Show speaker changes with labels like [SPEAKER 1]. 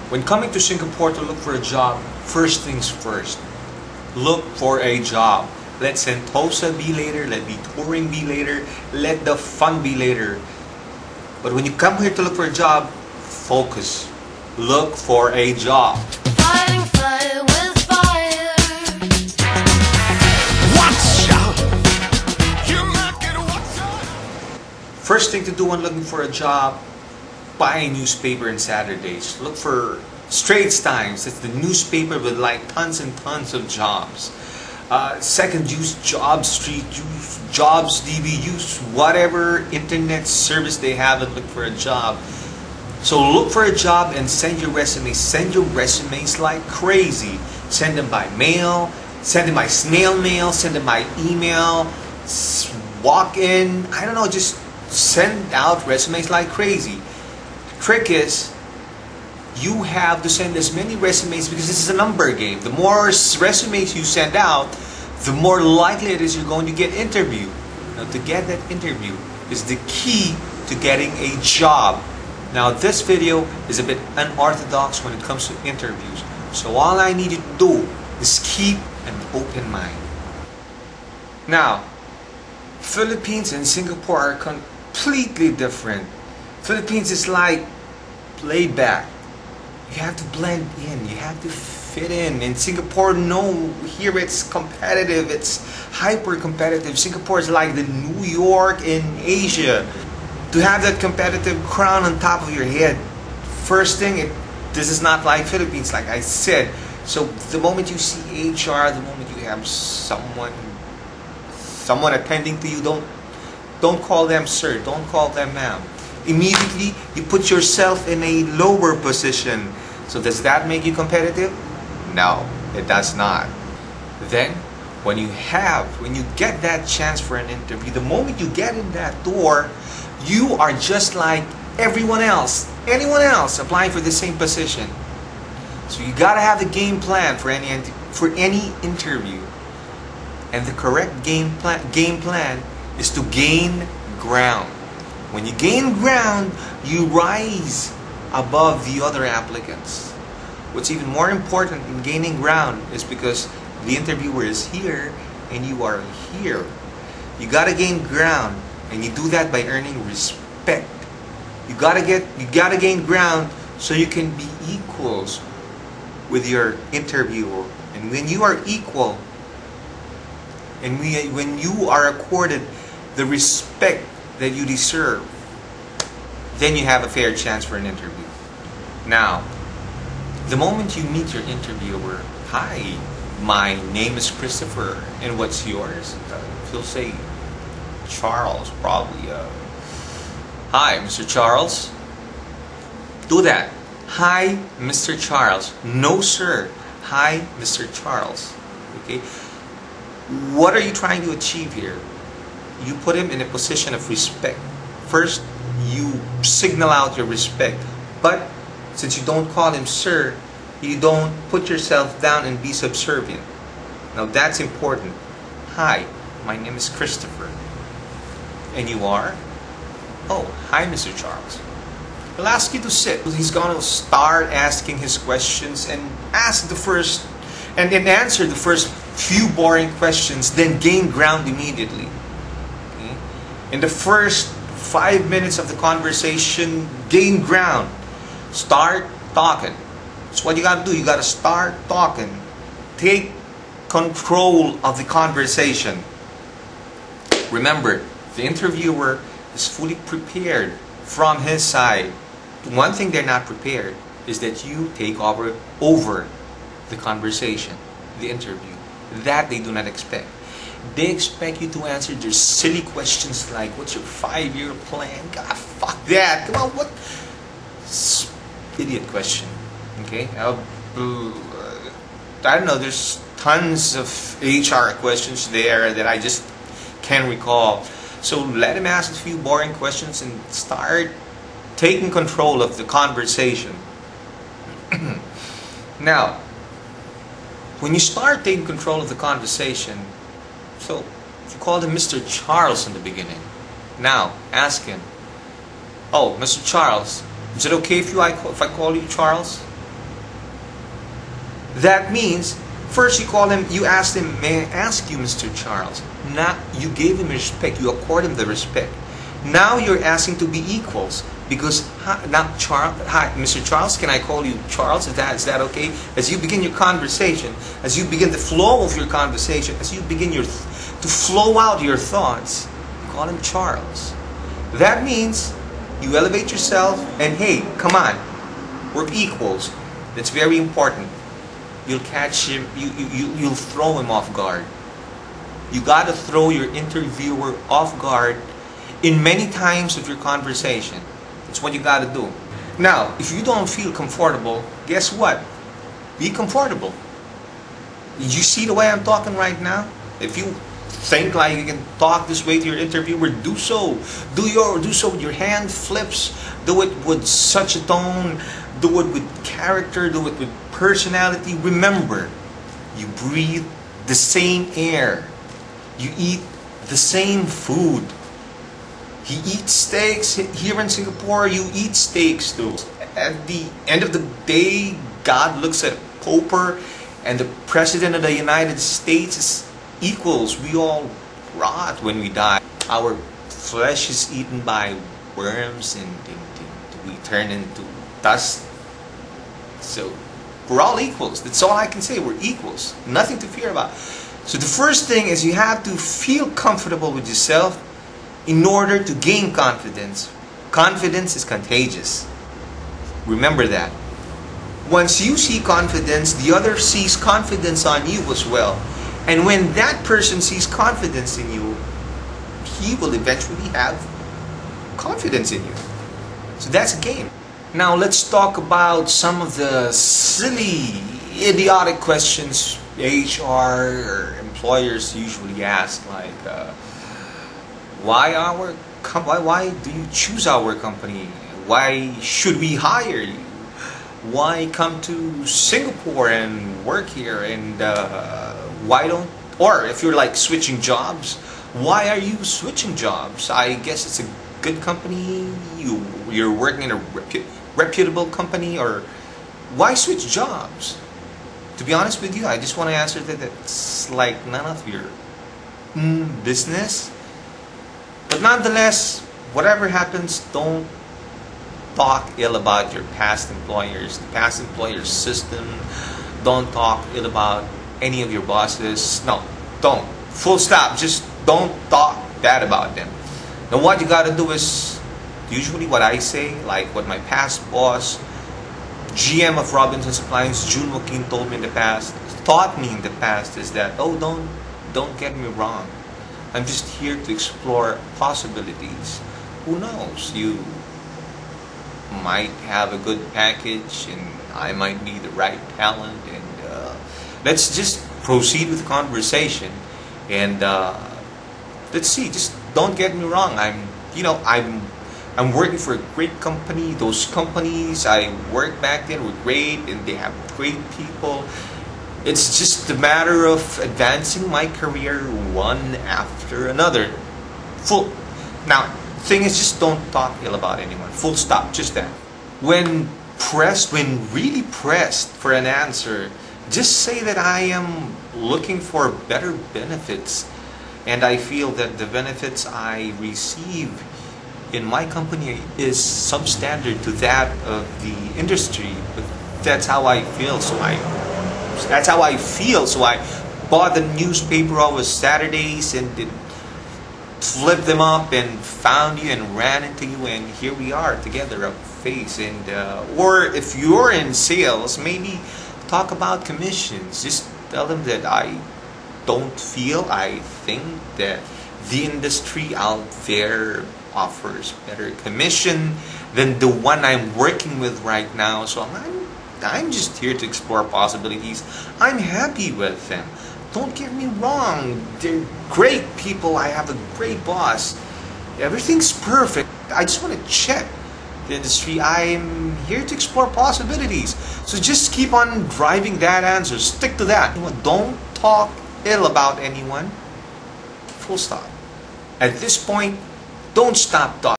[SPEAKER 1] When coming to Singapore to look for a job, first things first, look for a job. Let Sentosa be later, let the touring be later, let the fun be later. But when you come here to look for a job, focus. Look for a job.
[SPEAKER 2] Fighting fire with fire.
[SPEAKER 3] Watch out! You might get watch out!
[SPEAKER 1] First thing to do when looking for a job, buy a newspaper on Saturdays. Look for Straits Times. It's the newspaper with like tons and tons of jobs. Second, use JobStreet, use JobsDB, use whatever internet service they have and look for a job. So look for a job and send your resume. Send your resumes like crazy. Send them by mail, send them by snail mail, send them by email, walk in, I don't know, just send out resumes like crazy. Trick is, you have to send as many resumes because this is a number game. The more resumes you send out, the more likely it is you're going to get interviewed. Now, to get that interview is the key to getting a job. Now, this video is a bit unorthodox when it comes to interviews. So all I need you to do is keep an open mind. Now, Philippines and Singapore are completely different. Philippines is like laid back. You have to blend in, you have to fit in. In Singapore, no, here it's competitive, it's hyper competitive. Singapore is like the New York in Asia. To have that competitive crown on top of your head, first thing, this is not like Philippines, like I said. So the moment you see HR, the moment you have someone attending to you, don't call them sir, don't call them ma'am. Immediately, you put yourself in a lower position. So does that make you competitive? No, it does not. Then, when you get that chance for an interview, the moment you get in that door, you are just like everyone else, anyone else applying for the same position. So you gotta have the game plan for any interview. And the correct game plan is to gain ground. When you gain ground, you rise above the other applicants. What's even more important in gaining ground is because the interviewer is here and you are here. You gotta gain ground, and you do that by earning respect. You gotta gain ground so you can be equals with your interviewer. And when you are equal, and when you are accorded the respect that you deserve, then you have a fair chance for an interview. Now, the moment you meet your interviewer, hi, my name is Christopher, and what's yours? He'll say Charles, probably. Hi, Mr. Charles. Do that. Hi, Mr. Charles. No, sir. Hi, Mr. Charles. Okay. What are you trying to achieve here? You put him in a position of respect. First, you signal out your respect. But since you don't call him sir, you don't put yourself down and be subservient. Now that's important. Hi, my name is Christopher. And you are? Oh, hi, Mr. Charles. He'll ask you to sit. He's going to start asking his questions and answer the first few boring questions, then gain ground immediately. Okay? In the first 5 minutes of the conversation, gain ground. Start talking. That's what you got to do. You got to start talking. Take control of the conversation. Remember, the interviewer is fully prepared from his side. One thing they're not prepared is that you take over the conversation, the interview. That they do not expect. They expect you to answer their silly questions like, what's your 5-year plan? God, fuck that. Come on, what? Idiot question. Okay? I don't know, there's tons of HR questions there that I just can't recall. So let him ask a few boring questions and start taking control of the conversation. Now, when you start taking control of the conversation, so you called him Mr. Charles in the beginning. Now, ask him, oh, Mr. Charles, is it okay if I call you Charles? That means first you call him, you ask him, may I ask you, Mr. Charles? Now you gave him respect, you accord him the respect. Now you're asking to be equals because not Charles. Hi, Mr. Charles. Can I call you Charles? Is that okay? As you begin your conversation, as you begin the flow of your conversation, as you begin to flow out your thoughts, you call him Charles. That means you elevate yourself and hey, come on, we're equals. That's very important. You'll catch him. You'll throw him off guard. You got to throw your interviewer off guard in many times of your conversation. That's what you got to do. Now, if you don't feel comfortable, guess what? Be comfortable. Did you see the way I'm talking right now? If you think like you can talk this way to your interviewer, do so. Do so with your hand flips. Do it with such a tone. Do it with character. Do it with personality. Remember, you breathe the same air. You eat the same food. He eats steaks. Here in Singapore, you eat steaks too. At the end of the day, God looks at pauper and the President of the United States is equals. We all rot when we die. Our flesh is eaten by worms and we turn into dust. So we're all equals. That's all I can say. We're equals. Nothing to fear about. So the first thing is you have to feel comfortable with yourself in order to gain confidence. Confidence is contagious. Remember that. Once you see confidence, the other sees confidence on you as well. And when that person sees confidence in you, he will eventually have confidence in you. So that's a game. Now let's talk about some of the silly, idiotic questions HR or employers usually ask, like why do you choose our company? Why should we hire you? Why come to Singapore and work here? And why don't, or if you're like switching jobs, why are you switching jobs? I guess it's a good company, you're working in a reputable company, or why switch jobs? To be honest with you, I just want to answer that it's like none of your business. But nonetheless, whatever happens, don't talk ill about your past employers, the past employer system. Don't talk ill about any of your bosses. No, don't. Full stop. Just don't talk bad about them. Now what you gotta do is, usually what I say, like what my past boss, GM of Robinsons Appliance, June Joaquin told me in the past, taught me in the past, is that, oh, don't get me wrong. I'm just here to explore possibilities. Who knows? You might have a good package and I might be the right talent, and let's just proceed with the conversation and let's see. Just don't get me wrong. I'm working for a great company. Those companies I worked back then were great and they have great people. It's just a matter of advancing my career one after another. Now, thing is, just don't talk ill about anyone. Full stop, just that. When really pressed for an answer, just say that I am looking for better benefits and I feel that the benefits I receive in my company is substandard to that of the industry. But that's how I feel, so I bought the newspaper over Saturdays and flipped them up and found you and ran into you, and here we are together, up face. And or if you're in sales, maybe talk about commissions. Just tell them that I think that the industry out there offers better commission than the one I'm working with right now, so I'm just here to explore possibilities. I'm happy with them. Don't get me wrong, they're great people. I have a great boss. Everything's perfect. I just want to check the industry. I'm here to explore possibilities. So just keep on driving that answer. Stick to that. Don't talk ill about anyone. Full stop. At this point, don't stop talking.